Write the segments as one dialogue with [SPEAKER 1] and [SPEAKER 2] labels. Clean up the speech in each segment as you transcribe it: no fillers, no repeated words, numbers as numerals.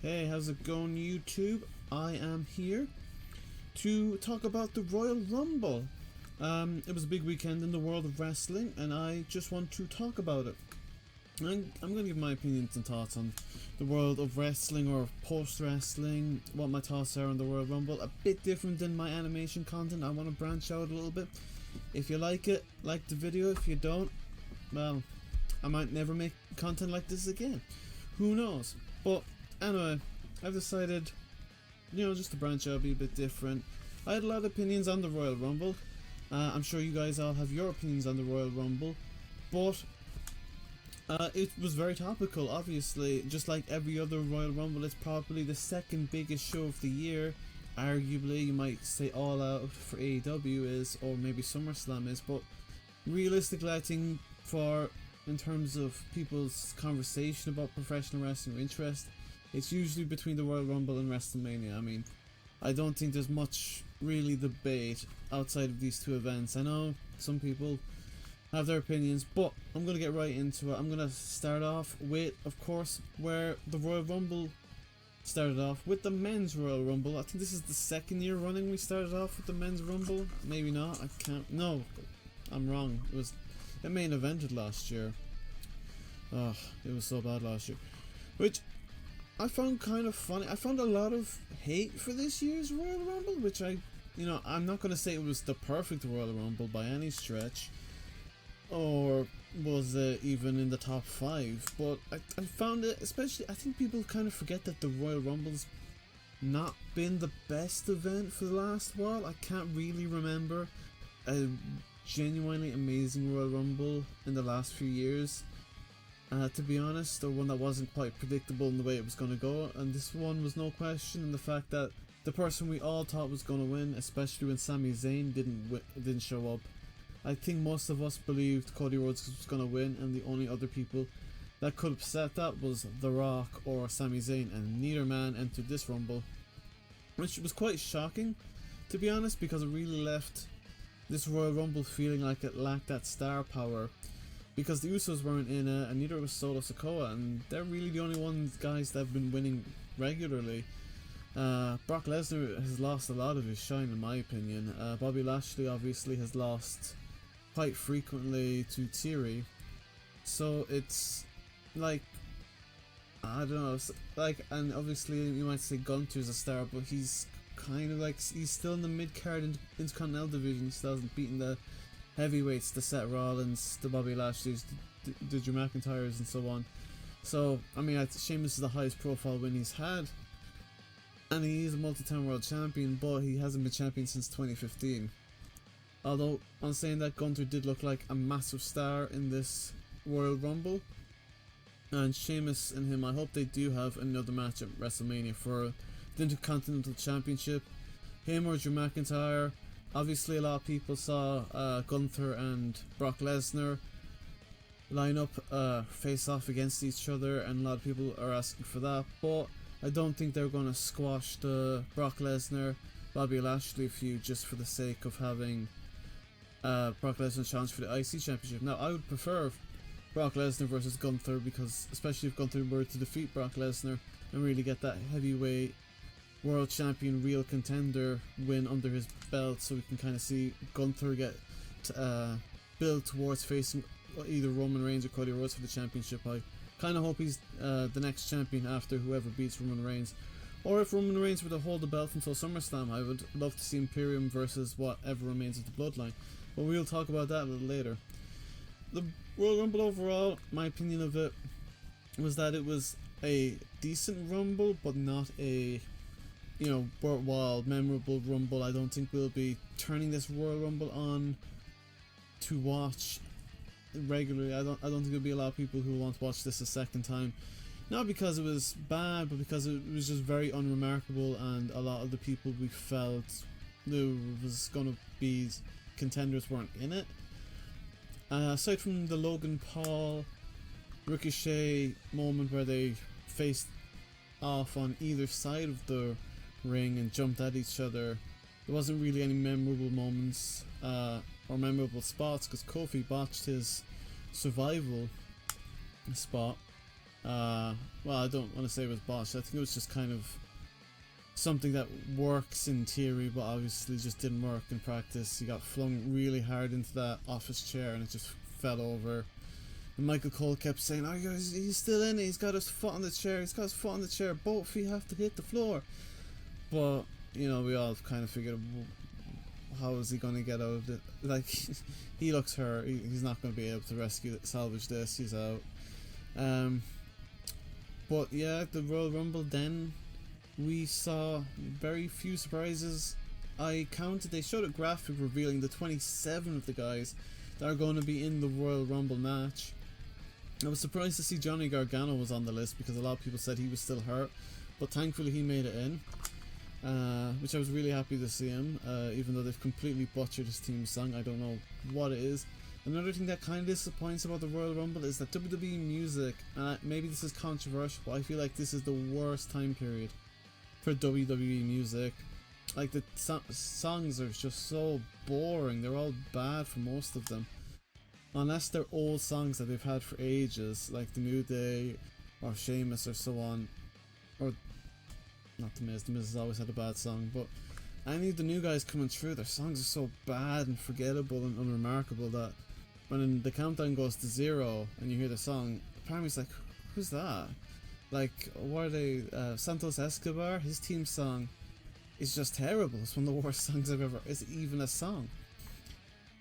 [SPEAKER 1] Hey, how's it going, YouTube? I am here to talk about the Royal Rumble. It was a big weekend in the world of wrestling, and I just want to talk about it. I'm going to give my opinions and thoughts on the world of wrestling or post-wrestling, what my thoughts are on the Royal Rumble. A bit different than my animation content. I want to branch out a little bit. If you like it, like the video. If you don't, well, I might never make content like this again. Who knows? But anyway, I've decided, just to branch out, be a bit different. I had a lot of opinions on the Royal Rumble. I'm sure you guys all have your opinions on the Royal Rumble, but it was very topical. Obviously, just like every other Royal Rumble, it's probably the second biggest show of the year. Arguably, you might say All Out for AEW is, or maybe SummerSlam is, but realistically, I think in terms of people's conversation about professional wrestling or interest, it's usually between the Royal Rumble and WrestleMania. I mean, I don't think there's much really debate outside of these two events. I know some people have their opinions, but I'm going to get right into it. I'm going to start off with, of course, where the Royal Rumble started off, with the Men's Royal Rumble. I think this is the second year running we started off with the Men's Rumble. Maybe not, I can't, no, I'm wrong. It main evented last year. Oh, it was so bad last year. Which I found kind of funny. I found a lot of hate for this year's Royal Rumble, which I'm not going to say it was the perfect Royal Rumble by any stretch, or was it even in the top 5, but I found it, especially, I think people kind of forget that the Royal Rumble's not been the best event for the last while. I can't really remember a genuinely amazing Royal Rumble in the last few years. To be honest, or one that wasn't quite predictable in the way it was going to go, and this one was no question in the fact that the person we all thought was going to win, especially when Sami Zayn didn't show up. I think most of us believed Cody Rhodes was going to win, and the only other people that could have said that was The Rock or Sami Zayn, and neither man entered this Rumble, which was quite shocking, to be honest, because it really left this Royal Rumble feeling like it lacked that star power, because the Usos weren't in it, and neither was Solo Sikoa, and they're really the only guys that have been winning regularly. Brock Lesnar has lost a lot of his shine, in my opinion. Bobby Lashley obviously has lost quite frequently to Theory, so it's like, I don't know, and obviously you might say Gunther's a star, but he's kind of like, he's still in the mid-card Intercontinental division. He still hasn't beaten the heavyweights, the Seth Rollins, the Bobby Lashleys, the Drew McIntyres, and so on. So, I mean, Sheamus is the highest profile win he's had, and he is a multi-time world champion, but he hasn't been champion since 2015. Although, on saying that, Gunther did look like a massive star in this Royal Rumble, and Sheamus and him, I hope they do have another match at WrestleMania for the Intercontinental Championship. Him or Drew McIntyre. Obviously, a lot of people saw Gunther and Brock Lesnar line up, face off against each other, and a lot of people are asking for that, but I don't think they're going to squash the Brock Lesnar Bobby Lashley feud just for the sake of having Brock Lesnar challenge for the IC Championship. Now, I would prefer Brock Lesnar versus Gunther, because especially if Gunther were to defeat Brock Lesnar and really get that heavyweight world champion real contender win under his belt, so we can kind of see Gunther get built towards facing either Roman Reigns or Cody Rhodes for the championship. I kind of hope he's the next champion after whoever beats Roman Reigns. Or if Roman Reigns were to hold the belt until SummerSlam, I would love to see Imperium versus whatever remains of the Bloodline. But we'll talk about that a little later. The Royal Rumble overall, my opinion of it was that it was a decent Rumble, but not a worthwhile, memorable Rumble. I don't think we'll be turning this Royal Rumble on to watch regularly. I don't think there'll be a lot of people who will want to watch this a second time. Not because it was bad, but because it was just very unremarkable, and a lot of the people we felt there was going to be contenders weren't in it. Aside from the Logan Paul Ricochet moment where they faced off on either side of the ring and jumped at each other, there wasn't really any memorable moments or memorable spots, because Kofi botched his survival spot. Well, I don't want to say it was botched. I think it was just kind of something that works in theory, but obviously just didn't work in practice. He got flung really hard into that office chair, and it just fell over. And Michael Cole kept saying, "Oh, he's still in it. He's got his foot on the chair. He's got his foot on the chair. Both feet have to hit the floor." But you know, we all kind of figured, how is he going to get out of it? Like, he looks hurt. He's not going to be able to salvage this. He's out. But yeah, the Royal Rumble, then we saw very few surprises. I counted, they showed a graphic revealing the 27 of the guys that are going to be in the Royal Rumble match. I was surprised to see Johnny Gargano was on the list because a lot of people said he was still hurt, but thankfully he made it in, which I was really happy to see him, even though they've completely butchered his theme song. I don't know what it is. Another thing that kind of disappoints about the Royal Rumble is that WWE music, maybe this is controversial, but I feel like this is the worst time period for WWE music. Like, the songs are just so boring. They're all bad for most of them, unless they're old songs that they've had for ages, like The New Day or Sheamus or so on, or not The Miz. The Miz has always had a bad song, but any of the new guys coming through, their songs are so bad and forgettable and unremarkable that when the countdown goes to 0 and you hear the song, part of me's like, who's that? Like, what are they? Santos Escobar, his theme song is just terrible. It's one of the worst songs I've ever. Is even a song?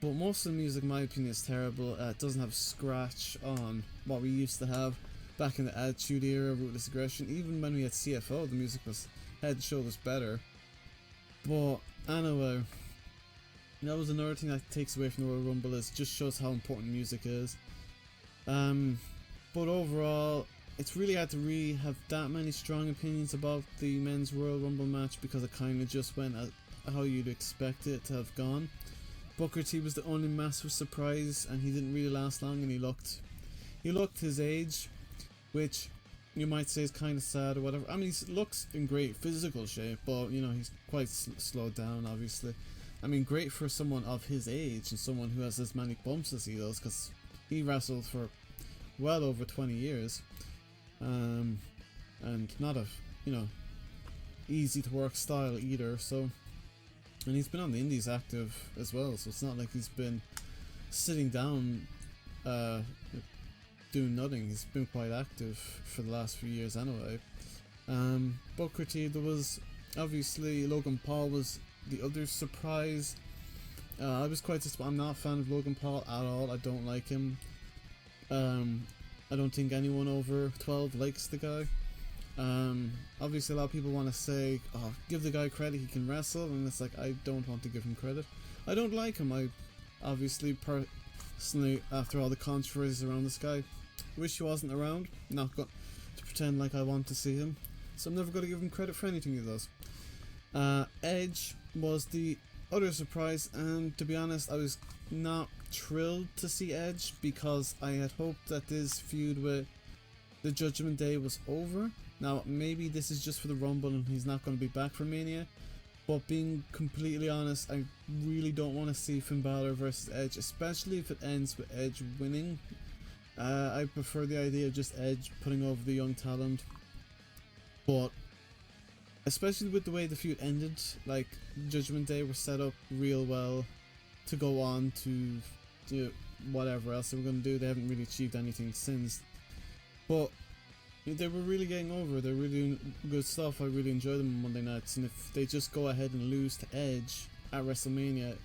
[SPEAKER 1] But most of the music, in my opinion, is terrible. It doesn't have scratch on what we used to have back in the Attitude Era, Ruthless Aggression. Even when we had CFO, the music was head and shoulders better. But anyway, that was another thing that takes away from the Royal Rumble, is just shows how important music is. But overall, it's really hard to really have that many strong opinions about the men's Royal Rumble match because it kind of just went how you'd expect it to have gone. Booker T was the only massive surprise, and he didn't really last long, and he looked his age, which you might say is kind of sad or whatever. I mean, he looks in great physical shape, but you know, he's quite slowed down, obviously. I mean, great for someone of his age and someone who has as many bumps as he does, because he wrestled for well over 20 years, and not a, you know, easy to work style either. So, and he's been on the indies active as well, so it's not like he's been sitting down doing nothing. He's been quite active for the last few years anyway. Booker T, there was obviously Logan Paul was the other surprise. I was quite I'm not a fan of Logan Paul at all. I don't like him. I don't think anyone over 12 likes the guy. Obviously a lot of people want to say, oh, give the guy credit, he can wrestle, and it's like, I don't want to give him credit. I don't like him. I obviously personally, after all the controversies around this guy, wish he wasn't around. Not going to pretend like I want to see him, so I'm never going to give him credit for anything he does. Edge was the other surprise, and to be honest, I was not thrilled to see Edge because I had hoped that this feud with the Judgment Day was over. Now, maybe this is just for the Rumble and he's not going to be back for Mania, but being completely honest, I really don't want to see Finn Balor versus Edge, especially if it ends with Edge winning. I prefer the idea of just Edge putting over the young talent, but especially with the way the feud ended, like Judgment Day were set up real well to go on to do whatever else they were going to do. They haven't really achieved anything since, but they were really getting over. They're really doing good stuff. I really enjoy them on Monday nights, and if they just go ahead and lose to Edge at WrestleMania,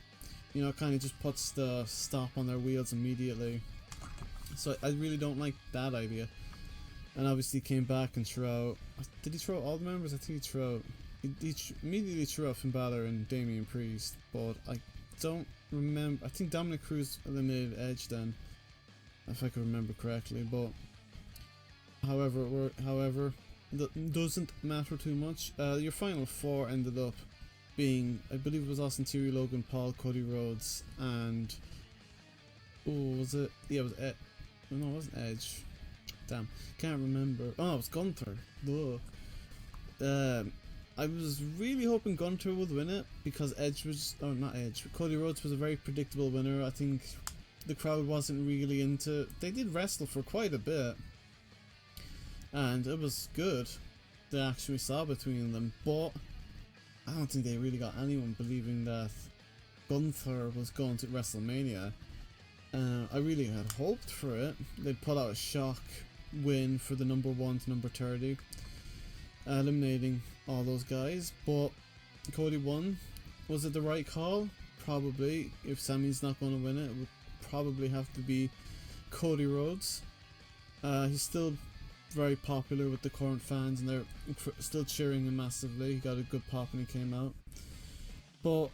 [SPEAKER 1] you know, it kind of just puts the stop on their wheels immediately. So I really don't like that idea. And obviously he came back and threw out, did he throw out all the members? I think he threw out, he immediately threw out Finn Balor and Damian Priest, but I don't remember. I think Dominic Cruz eliminated Edge then, if I can remember correctly. But however, that doesn't matter too much. Your final four ended up being, I believe it was Austin Theory, Logan Paul, Cody Rhodes, and was it? Yeah, it was Ed. No, it wasn't Edge. Damn, can't remember. Oh, it was Gunther. Duh. I was really hoping Gunther would win it because Edge was, oh, not Edge, Cody Rhodes was a very predictable winner. I think the crowd wasn't really into. They did wrestle for quite a bit, and it was good, the action we saw between them, but I don't think they really got anyone believing that Gunther was going to WrestleMania. I really had hoped for it. They'd put out a shock win for the number 1 to number 30, eliminating all those guys, but Cody won. Was it the right call? Probably. If Sammy's not going to win it, it would probably have to be Cody Rhodes. He's still very popular with the current fans, and they're still cheering him massively. He got a good pop when he came out, but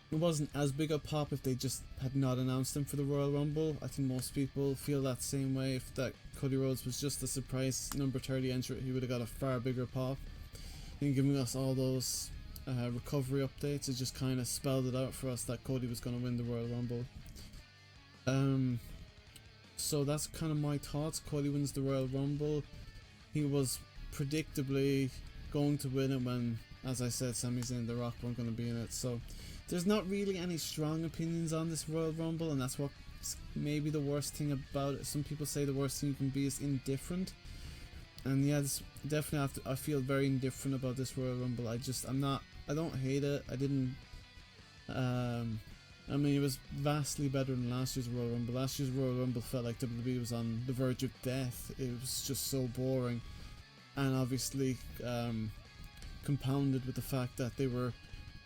[SPEAKER 1] it wasn't as big a pop if they just had not announced him for the Royal Rumble. I think most people feel that same way. If that Cody Rhodes was just a surprise number 30 entrant, he would have got a far bigger pop. And giving us all those recovery updates, it just kind of spelled it out for us that Cody was going to win the Royal Rumble. So that's kind of my thoughts. Cody wins the Royal Rumble. He was predictably going to win it when, as I said, Sami Zayn and The Rock weren't going to be in it. So there's not really any strong opinions on this Royal Rumble, and that's what's maybe the worst thing about it. Some people say the worst thing you can be is indifferent, and yeah, this definitely I feel very indifferent about this Royal Rumble. I don't hate it. I didn't. I mean, it was vastly better than last year's Royal Rumble. Last year's Royal Rumble felt like WWE was on the verge of death. It was just so boring, and obviously compounded with the fact that they were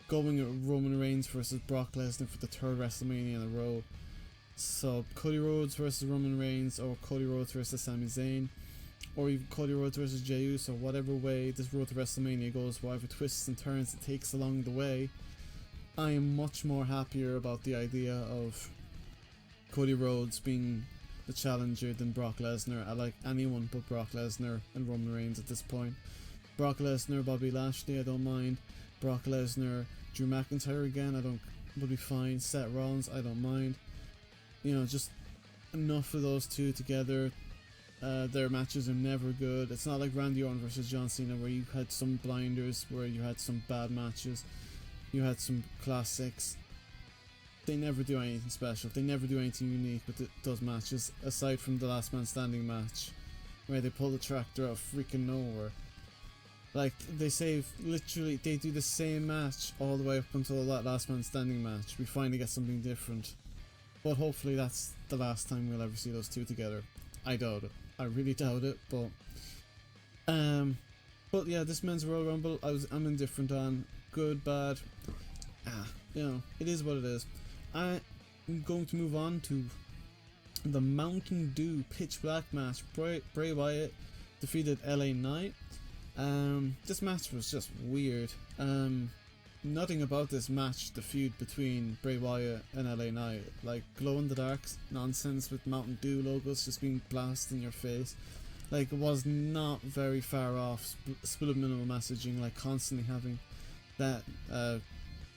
[SPEAKER 1] going at Roman Reigns versus Brock Lesnar for the 3rd WrestleMania in a row. So Cody Rhodes versus Roman Reigns, or Cody Rhodes versus Sami Zayn, or even Cody Rhodes versus Jey Uso, whatever way this road to WrestleMania goes, whatever twists and turns it takes along the way, I am much more happier about the idea of Cody Rhodes being the challenger than Brock Lesnar. I like anyone but Brock Lesnar and Roman Reigns at this point. Brock Lesnar, Bobby Lashley, I don't mind. Brock Lesnar, Drew McIntyre again, would be fine. Seth Rollins, I don't mind. You know, just enough of those two together. Their matches are never good. It's not like Randy Orton versus John Cena, where you had some blinders, where you had some bad matches, you had some classics. They never do anything special. They never do anything unique with those matches, aside from the Last Man Standing match, where they pull the tractor out of freaking nowhere. Like, they do the same match all the way up until that Last Man Standing match. We finally get something different. But hopefully that's the last time we'll ever see those two together. I doubt it. I really doubt it, but yeah, this men's Royal Rumble, I'm indifferent on. Good, bad, you know, it is what it is. I'm going to move on to the Mountain Dew Pitch Black match. Bray Wyatt defeated LA Knight. This match was just weird. Nothing about this match the feud between Bray Wyatt and LA Knight. Like, glow in the dark nonsense with Mountain Dew logos just being blasted in your face. Like, it was not very far off subliminal messaging, like constantly having that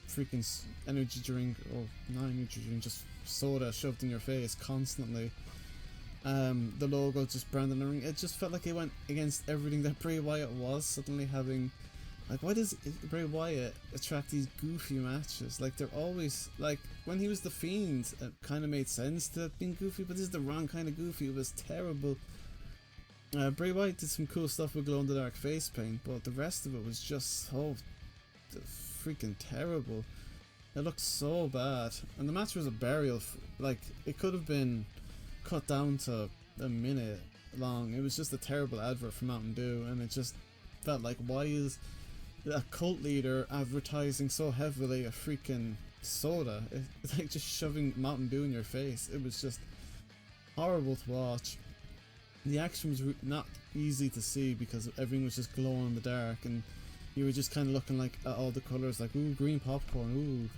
[SPEAKER 1] freaking energy drink, or not energy drink, just soda shoved in your face constantly. The logo just branded the ring. It just felt like it went against everything that Bray Wyatt was. Suddenly having, like, why does Bray Wyatt attract these goofy matches? Like, they're always, like, when he was the Fiend, it kind of made sense to being goofy, but this is the wrong kind of goofy. It was terrible. Bray Wyatt did some cool stuff with glow in the dark face paint, but the rest of it was just so freaking terrible. It looked so bad, and the match was a burial. Like, it could have been cut down to a minute long. It was just a terrible advert for Mountain Dew, and it just felt like, why is a cult leader advertising so heavily a freaking soda? It's like just shoving Mountain Dew in your face. It was just horrible to watch. The action was not easy to see because everything was just glowing in the dark, and you were just kind of looking like at all the colours, like, ooh, green popcorn, ooh,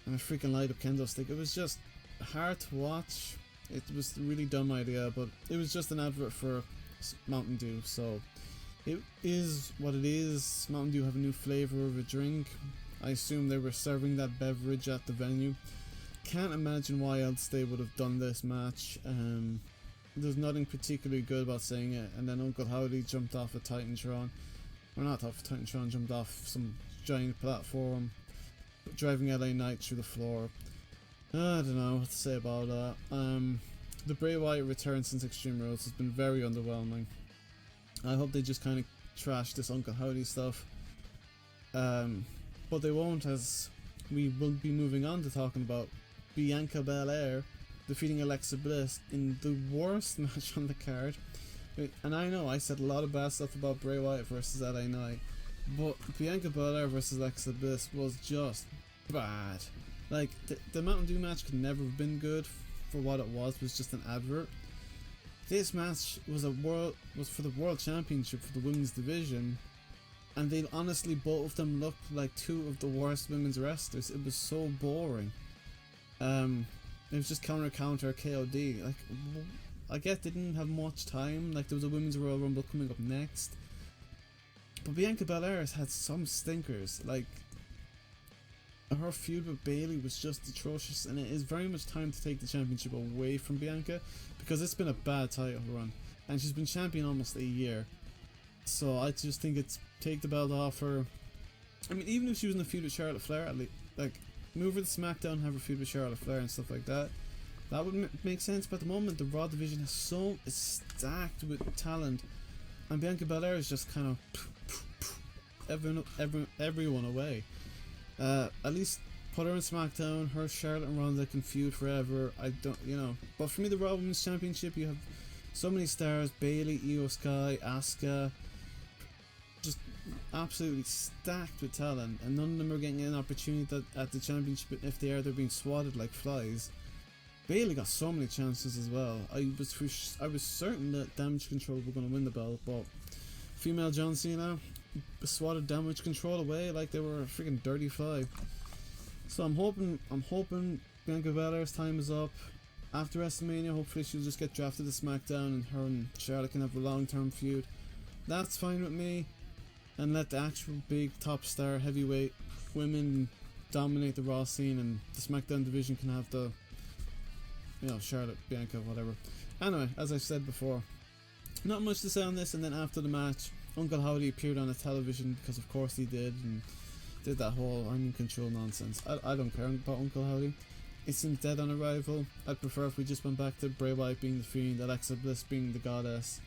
[SPEAKER 1] and a freaking light up kendo stick. It was just hard to watch. It was a really dumb idea, but it was just an advert for Mountain Dew, so it is what it is. Mountain Dew have a new flavour of a drink. I assume they were serving that beverage at the venue. Can't imagine why else they would have done this match. There's nothing particularly good about saying it. And then Uncle Howdy jumped off a Titantron, or not off a Titantron, jumped off some giant platform, driving LA Knight through the floor. I don't know what to say about that. The Bray Wyatt return since Extreme Rules has been very underwhelming. I hope they just kind of trash this Uncle Howdy stuff. But they won't, as we will be moving on to talking about Bianca Belair defeating Alexa Bliss in the worst match on the card. And I know I said a lot of bad stuff about Bray Wyatt versus LA Knight, but Bianca Belair versus Alexa Bliss was just bad. Like, the Mountain Dew match could never have been good for what it was just an advert. This match was for the World Championship for the women's division, and they honestly, both of them looked like two of the worst women's wrestlers. It was so boring. It was just counter KOD. Like, I guess they didn't have much time. Like, there was a women's Royal Rumble coming up next, but Bianca Belair has had some stinkers. Like, her feud with Bayley was just atrocious, and it is very much time to take the championship away from Bianca, because it's been a bad title run, and she's been champion almost a year. So I just think it's take the belt off her. I mean, even if she was in a feud with Charlotte Flair, at least, like, move her to SmackDown, have her feud with Charlotte Flair and stuff like that. That would make sense. But at the moment, the Raw division is stacked with talent, and Bianca Belair is just kind of everyone away. At least put her in SmackDown. Her, Charlotte, and Ronda can feud forever. I don't, But for me, the Raw Women's Championship, you have so many stars: Bayley, Io Sky, Asuka, just absolutely stacked with talent, and none of them are getting an opportunity at the championship. If they are, they're being swatted like flies. Bayley got so many chances as well. I was certain that Damage Control were going to win the belt, but female John Cena swatted Damage Control away like they were a freaking dirty fly. So I'm hoping Bianca Belair's time is up after WrestleMania. Hopefully she'll just get drafted to SmackDown, and her and Charlotte can have a long-term feud. That's fine with me, and let the actual big top star heavyweight women dominate the Raw scene, and the SmackDown division can have the Charlotte, Bianca, whatever. Anyway, as I said before, not much to say on this. And then after the match, Uncle Howdy appeared on the television, because of course he did, and did that whole I'm in control nonsense. I don't care about Uncle Howdy. It seems dead on arrival. I'd prefer if we just went back to Bray Wyatt being the Fiend, Alexa Bliss being the Goddess.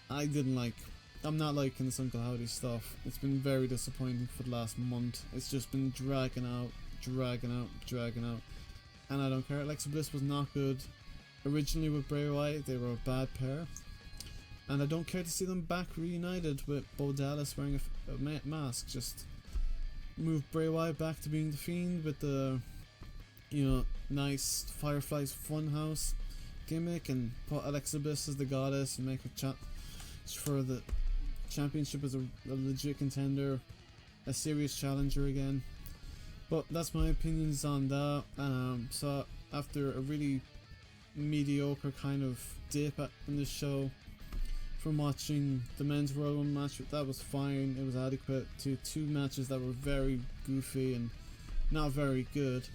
[SPEAKER 1] I'm not liking this Uncle Howdy stuff. It's been very disappointing for the last month. It's just been dragging out. And I don't care. Alexa Bliss was not good originally with Bray Wyatt. They were a bad pair. And I don't care to see them back reunited with Bo Dallas wearing a mask. Just move Bray Wyatt back to being the Fiend with the, nice Fireflies Funhouse gimmick, and put Alexa Bliss as the Goddess and make her for the championship as a legit contender, a serious challenger again. But that's my opinions on that. So after a really mediocre kind of dip in the show from watching the men's Royal Rumble match, that was fine. It was adequate, to two matches that were very goofy and not very good,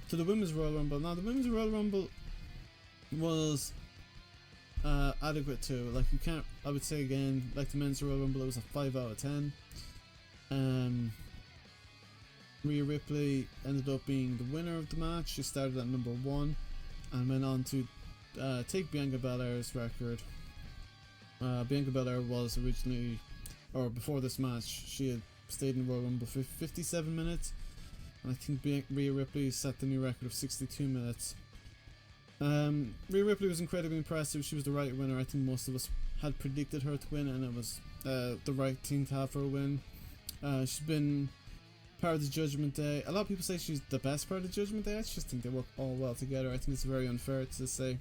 [SPEAKER 1] to the women's Royal Rumble. Now the women's Royal Rumble was adequate too. Like, I would say again, like the men's Royal Rumble, it was a 5 out of 10. Rhea Ripley ended up being the winner of the match. She started at number 1 and went on to take Bianca Belair's record. Bianca Belair was originally, or before this match, she had stayed in Royal Rumble for 57 minutes. And I think Rhea Ripley set the new record of 62 minutes. Rhea Ripley was incredibly impressive. She was the right winner. I think most of us had predicted her to win, and it was the right thing to have her win. She's been part of the Judgment Day. A lot of people say she's the best part of the Judgment Day. I just think they work all well together. I think it's very unfair to say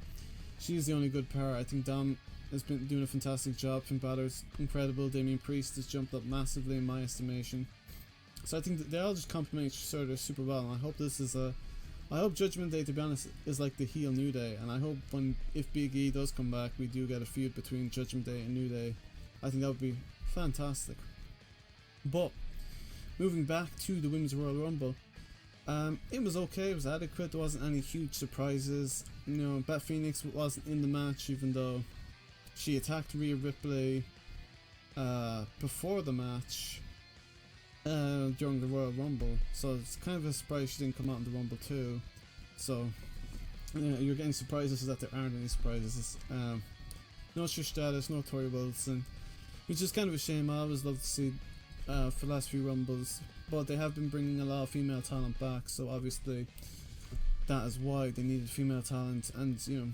[SPEAKER 1] she's the only good part. I think Dom has been doing a fantastic job. Finn Balor's incredible. Damian Priest has jumped up massively in my estimation. So I think that they all just complement each other super well, and I hope I hope Judgment Day, to be honest, is like the heel New Day, and I hope if Big E does come back, we do get a feud between Judgment Day and New Day. I think that would be fantastic. But moving back to the Women's Royal Rumble, it was okay, it was adequate, there wasn't any huge surprises. Beth Phoenix wasn't in the match, even though she attacked Rhea Ripley before the match during the Royal Rumble, so it's kind of a surprise she didn't come out in the Rumble too. So you're getting surprises that there aren't any surprises. No Trish Stratus, no Tori Wilson. which is kind of a shame. I always love to see for the last few Rumbles, but they have been bringing a lot of female talent back, so obviously that is why they needed female talent. And you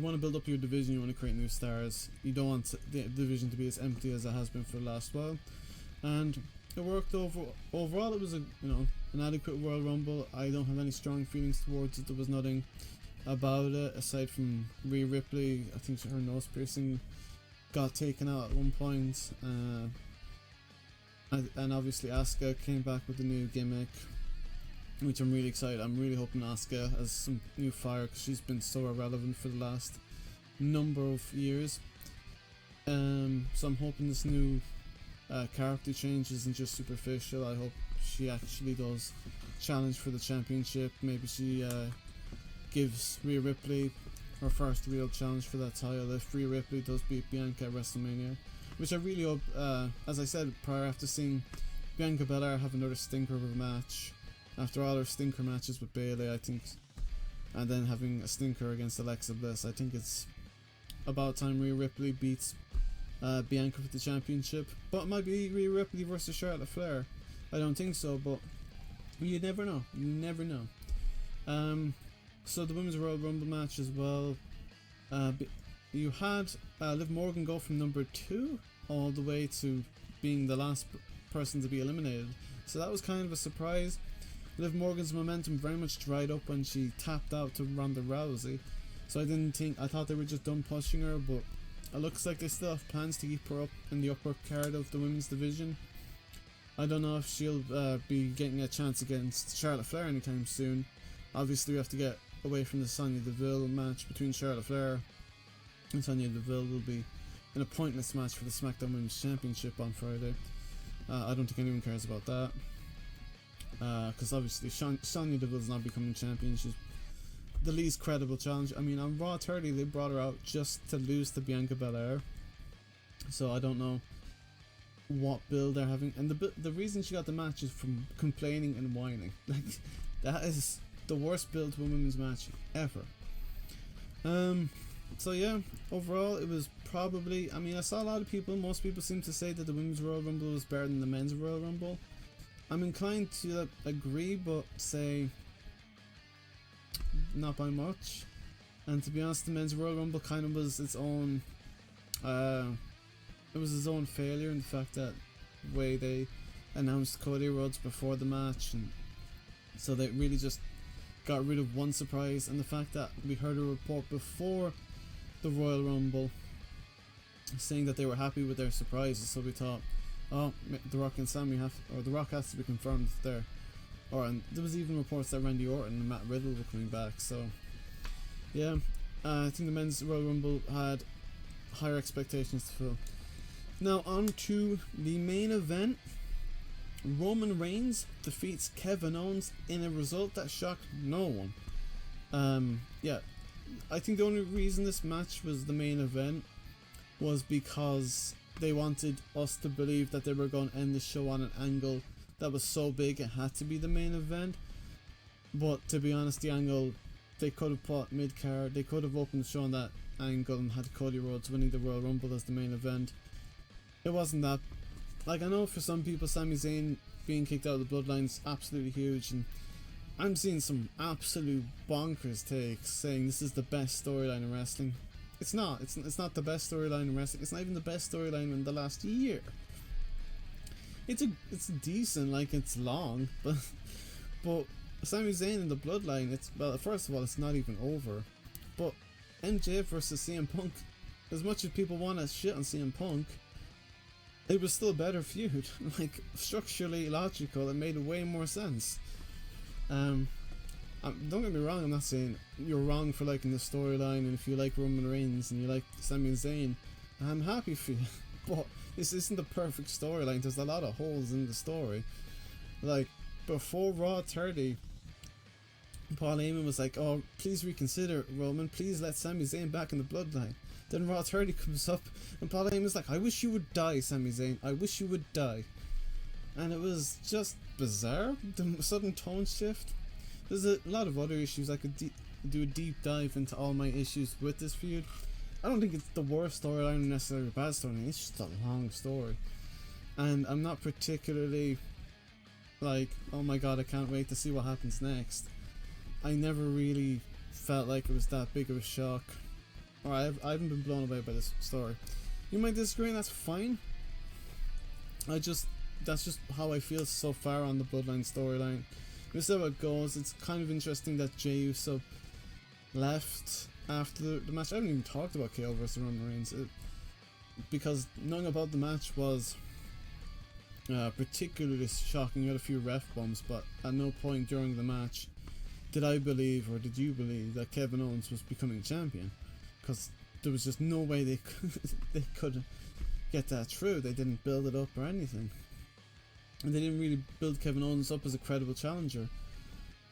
[SPEAKER 1] want to build up your division, you want to create new stars, you don't want the division to be as empty as it has been for the last while, and it worked. Overall it was an adequate Royal Rumble. I don't have any strong feelings towards it. There was nothing about it aside from Rhea Ripley. I think her nose piercing got taken out at one point, and obviously Asuka came back with a new gimmick, which I'm really excited. I'm really hoping Asuka has some new fire, because she's been so irrelevant for the last number of years. So I'm hoping this new character change isn't just superficial. I hope she actually does challenge for the championship. Maybe she gives Rhea Ripley her first real challenge for that title if Rhea Ripley does beat Bianca at WrestleMania, which I really hope. As I said prior, after seeing Bianca Belair have another stinker of a match after all her stinker matches with Bayley, I think, and then having a stinker against Alexa Bliss, I think it's about time Rhea Ripley beats Bianca for the championship. But it might be Rhea Ripley versus Charlotte Flair. I don't think so, but you never know. You never know. So the Women's Royal Rumble match as well. You had Liv Morgan go from number 2 all the way to being the last person to be eliminated. So that was kind of a surprise. Liv Morgan's momentum very much dried up when she tapped out to Ronda Rousey. So I thought they were just done pushing her, but it looks like they still have plans to keep her up in the upper card of the women's division. I don't know if she'll be getting a chance against Charlotte Flair anytime soon. Obviously we have to get away from the Sonya Deville match between Charlotte Flair and Sonya Deville. Will be in a pointless match for the SmackDown Women's Championship on Friday. I don't think anyone cares about that, because obviously Sonya Deville's not becoming champion. She's the least credible challenge. I mean, on Raw 30 they brought her out just to lose to Bianca Belair, so I don't know what build they're having. And the reason she got the match is from complaining and whining. Like, that is the worst build to a women's match ever. So yeah, overall it was probably, I mean, I saw a lot of people, most people seem to say that the Women's Royal Rumble was better than the Men's Royal Rumble. I'm inclined to agree, but say not by much. And to be honest, the Men's Royal Rumble kind of was its own failure, in the fact that the way they announced Cody Rhodes before the match, and so they really just got rid of one surprise. And the fact that we heard a report before the Royal Rumble saying that they were happy with their surprises, so we thought, oh, The Rock and Sammy The Rock has to be confirmed there. And there was even reports that Randy Orton and Matt Riddle were coming back. So yeah, I think the Men's Royal Rumble had higher expectations to fill. Now on to the main event. Roman Reigns defeats Kevin Owens in a result that shocked no one. Yeah, I think the only reason this match was the main event was because they wanted us to believe that they were going to end the show on an angle that was so big it had to be the main event. But to be honest, the angle, they could have put mid-card, they could have opened the show on that angle and had Cody Rhodes winning the Royal Rumble as the main event. It wasn't that. Like, I know for some people Sami Zayn being kicked out of the Bloodline's absolutely huge, and I'm seeing some absolute bonkers takes saying this is the best storyline in wrestling. It's not. It's not the best storyline in wrestling. It's not even the best storyline in the last year. It's decent, like, it's long, but Sami Zayn in the Bloodline, it's, well, first of all, it's not even over. But MJF versus CM Punk, as much as people want to shit on CM Punk, it was still a better feud. Like, structurally logical, it made way more sense. Don't get me wrong, I'm not saying you're wrong for liking the storyline, and if you like Roman Reigns and you like Sami Zayn, I'm happy for you. But this isn't the perfect storyline. There's a lot of holes in the story. Like, before Raw 30, Paul Heyman was like, oh, please reconsider, Roman, please let Sami Zayn back in the Bloodline. Then Raw 30 comes up and Paul Heyman's like, I wish you would die, Sami Zayn, I wish you would die. And it was just bizarre, the sudden tone shift. There's a lot of other issues. I could do a deep dive into all my issues with this feud. I don't think it's the worst storyline or necessarily a bad storyline. It's just a long story, and I'm not particularly like, oh my god, I can't wait to see what happens next. I never really felt like it was that big of a shock, or I haven't been blown away by this story. You might disagree, and that's fine. That's just how I feel so far on the Bloodline storyline. We'll see how it goes. It's kind of interesting that Jey Uso left after the match. I haven't even talked about KO versus Roman Reigns because knowing about the match was particularly shocking. You had a few ref bumps, but at no point during the match did I believe, or did you believe, that Kevin Owens was becoming champion, because there was just no way they could get that through. They didn't build it up or anything, and they didn't really build Kevin Owens up as a credible challenger,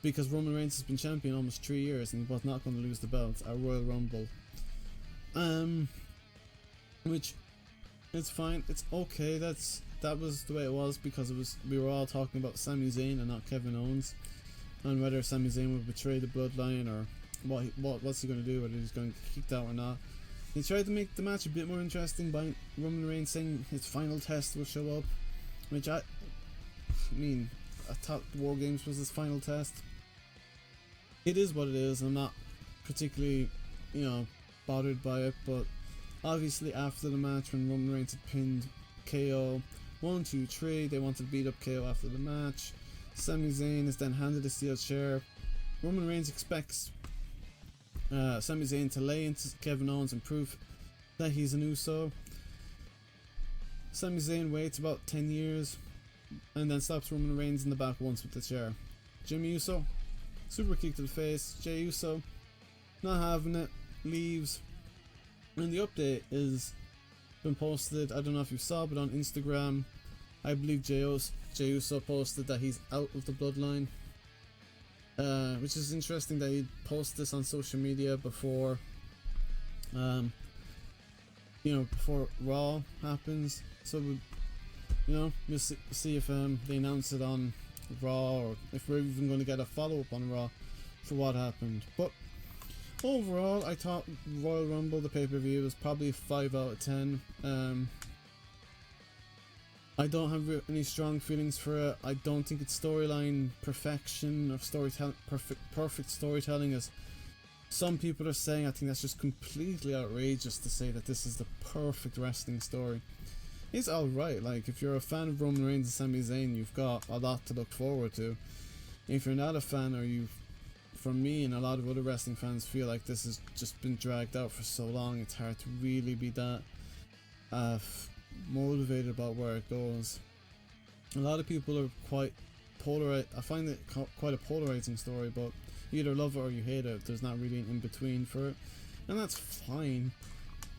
[SPEAKER 1] because Roman Reigns has been champion almost 3 years and he was not going to lose the belt at Royal Rumble. Which, it's fine, it's okay. That was the way it was, because we were all talking about Sami Zayn and not Kevin Owens, and whether Sami Zayn would betray the Bloodline, or what's he going to do, whether he's going to get kicked out or not. He tried to make the match a bit more interesting by Roman Reigns saying his final test will show up, which I thought War Games was his final test. It is what it is. I'm not particularly, bothered by it, but obviously after the match, when Roman Reigns had pinned KO 1, 2, 3, they wanted to beat up KO after the match. Sami Zayn is then handed a steel chair. Roman Reigns expects Sami Zayn to lay into Kevin Owens and prove that he's an Uso. Sami Zayn waits about 10 years and then slaps Roman Reigns in the back once with the chair. Jimmy Uso, super kick to the face. Jey Uso, not having it, leaves. And the update is been posted, I don't know if you saw, but on Instagram, I believe Jey Uso posted that he's out of the Bloodline, which is interesting that he post this on social media before before Raw happens. So we'll see if they announce it on Raw, or if we're even going to get a follow-up on Raw for what happened. But overall, I thought Royal Rumble, the pay-per-view, was probably a 5 out of 10. I don't have any strong feelings for it. I don't think it's storyline perfection or perfect storytelling, as some people are saying. I think that's just completely outrageous to say that this is the perfect wrestling story. It's alright. Like, if you're a fan of Roman Reigns and Sami Zayn, you've got a lot to look forward to. If you're not a fan, or from me and a lot of other wrestling fans, feel like this has just been dragged out for so long, it's hard to really be that motivated about where it goes. A lot of people are quite polarized. I find it quite a polarizing story, but you either love it or you hate it. There's not really an in-between for it, and that's fine.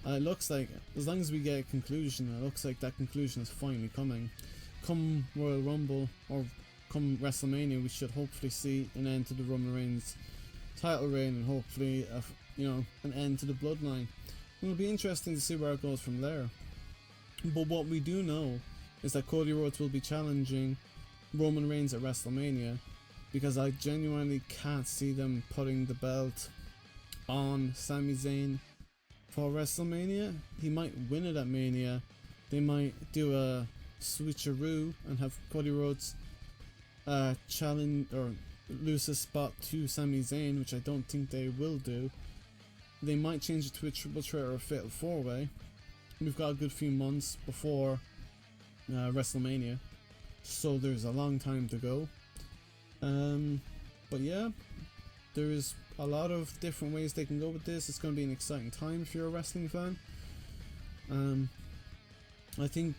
[SPEAKER 1] It looks like, as long as we get a conclusion, it looks like that conclusion is finally coming. Come Royal Rumble, or come WrestleMania, we should hopefully see an end to the Roman Reigns title reign, and hopefully an end to the Bloodline. It'll be interesting to see where it goes from there. But what we do know is that Cody Rhodes will be challenging Roman Reigns at WrestleMania, because I genuinely can't see them putting the belt on Sami Zayn for WrestleMania. He might win it at Mania. They might do a switcheroo and have Cody Rhodes challenge or lose his spot to Sami Zayn, which I don't think they will do. They might change it to a triple threat or a fatal 4-way. We've got a good few months before WrestleMania, so there's a long time to go. But yeah, there is a lot of different ways they can go with this. It's going to be an exciting time if you're a wrestling fan. I think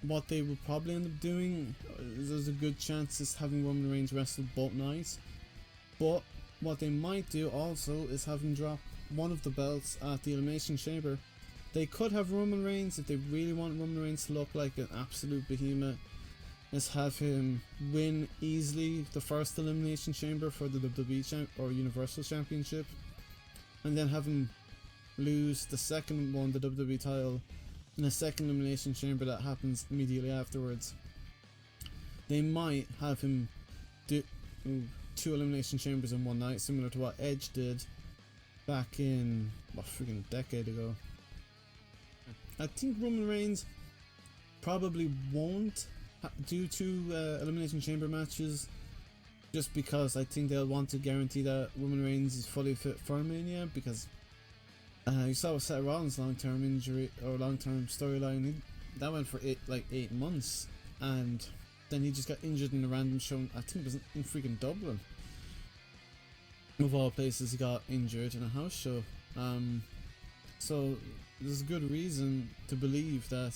[SPEAKER 1] what they will probably end up doing is, there's a good chance, is having Roman Reigns wrestle both nights. But what they might do also is have him drop one of the belts at the Elimination Chamber. They could have Roman Reigns, if they really want Roman Reigns to look like an absolute behemoth, is have him win easily the first Elimination Chamber for the WWE or Universal Championship, and then have him lose the second one, the WWE title, in a second Elimination Chamber that happens immediately afterwards. They might have him do 2 Elimination Chambers in one night, similar to what Edge did back in a freaking decade ago. I think Roman Reigns probably won't do two Elimination Chamber matches, just because I think they'll want to guarantee that Roman Reigns is fully fit for Mania, because you saw with Seth Rollins' long-term injury or long-term storyline, that went for 8 months, and then he just got injured in a random show. I think it was in freaking Dublin. Of all places, he got injured in a house show. So there's a good reason to believe that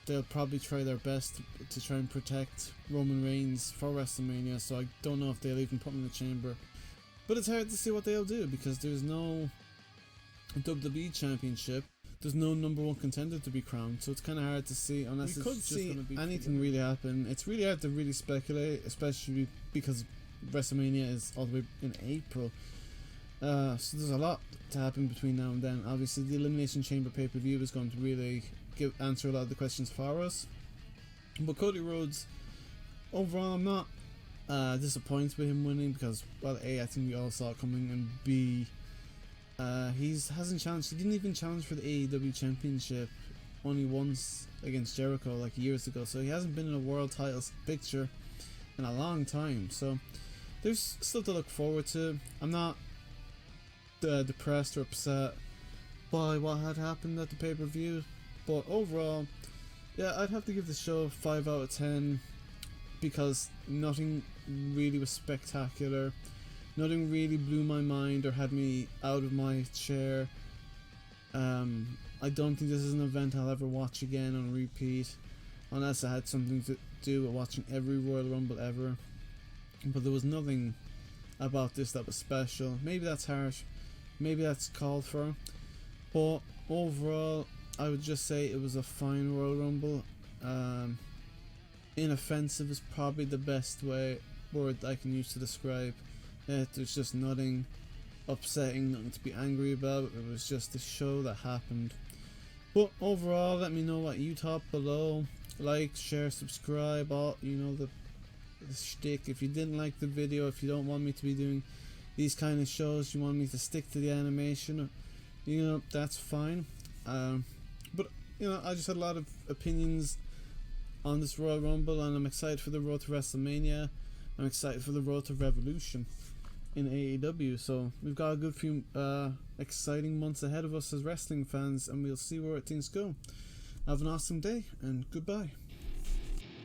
[SPEAKER 1] they'll probably try their best to try and protect Roman Reigns for WrestleMania. So I don't know if they'll even put him in the chamber, but it's hard to see what they'll do, because there's no WWE Championship. There's no #1 contender to be crowned, so it's kind of hard to see unless we could see anything really happen. It's really hard to really speculate, especially because WrestleMania is all the way in April. So there's a lot to happen between now and then. Obviously, the Elimination Chamber pay-per-view is going to really answer a lot of the questions for us. But Cody Rhodes, overall, I'm not disappointed with him winning, because, well, A, I think we all saw it coming, and B, he hasn't challenged. He didn't even challenge for the AEW Championship only once against Jericho like years ago, so he hasn't been in a world title picture in a long time. So there's still to look forward to. I'm not depressed or upset by what had happened at the pay-per-view, but overall, yeah, I'd have to give the show 5 out of 10, because nothing really was spectacular. Nothing really blew my mind or had me out of my chair. I don't think this is an event I'll ever watch again on repeat, unless it had something to do with watching every Royal Rumble ever. But there was nothing about this that was special. Maybe that's harsh, maybe that's called for, but overall, I would just say it was a fine Royal Rumble. Inoffensive is probably the best word I can use to describe it. There's just nothing upsetting, nothing to be angry about. It was just a show that happened. But overall, let me know what you thought below. Like, share, subscribe, all the shtick. If you didn't like the video, if you don't want me to be doing these kind of shows, you want me to stick to the animation, that's fine. But I just had a lot of opinions on this Royal Rumble, and I'm excited for the road to WrestleMania. I'm excited for the road to Revolution in AEW. So we've got a good few exciting months ahead of us as wrestling fans, and we'll see where things go. Have an awesome day, and goodbye.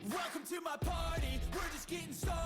[SPEAKER 2] Welcome to my party, we're just getting started.